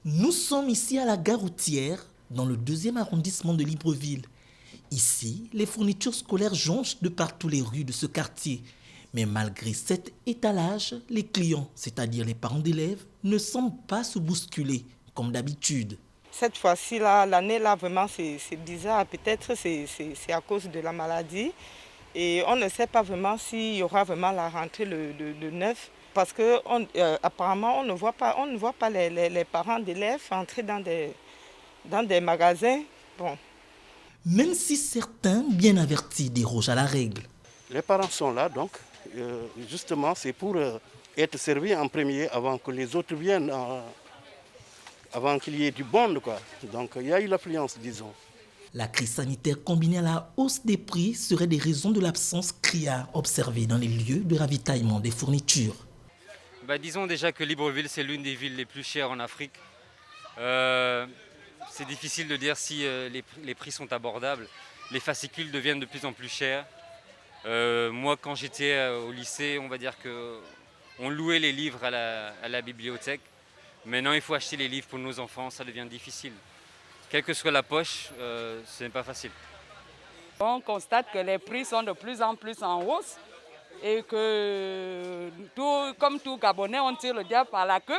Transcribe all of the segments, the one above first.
Nous sommes ici à la gare routière, dans le 2e arrondissement de Libreville. Ici, les fournitures scolaires jonchent de partout les rues de ce quartier. Mais malgré cet étalage, les clients, c'est-à-dire les parents d'élèves, ne semblent pas se bousculer, comme d'habitude. Cette fois-ci, l'année-là, vraiment, c'est bizarre. Peut-être c'est à cause de la maladie. Et on ne sait pas vraiment s'il y aura vraiment la rentrée le 9. Parce qu'apparemment, on ne voit pas les parents d'élèves entrer dans des magasins. Bon. Même si certains, bien avertis, dérogent à la règle. Les parents sont là, donc justement, c'est pour être servis en premier avant que les autres viennent, avant qu'il y ait du monde, quoi. Donc il y a eu l'affluence, disons. La crise sanitaire combinée à la hausse des prix serait des raisons de l'absence criarde observée dans les lieux de ravitaillement des fournitures. Disons déjà que Libreville, c'est l'une des villes les plus chères en Afrique. C'est difficile de dire si les prix sont abordables. Les fascicules deviennent de plus en plus chers. Moi, quand j'étais au lycée, on va dire qu'on louait les livres à la bibliothèque. Maintenant, il faut acheter les livres pour nos enfants, ça devient difficile. Quelle que soit la poche, ce n'est pas facile. On constate que les prix sont de plus en plus en hausse et que, comme tout Gabonais, on tire le diable par la queue.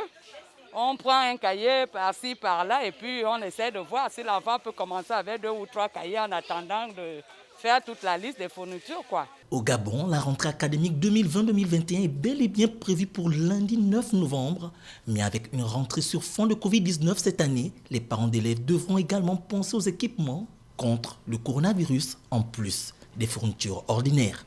On prend un cahier par-ci, par-là et puis on essaie de voir si l'enfant peut commencer avec 2 ou 3 cahiers en attendant de faire toute la liste des fournitures, quoi. Au Gabon, la rentrée académique 2020-2021 est bel et bien prévue pour lundi 9 novembre. Mais avec une rentrée sur fond de Covid-19 cette année, les parents d'élèves devront également penser aux équipements contre le coronavirus en plus des fournitures ordinaires.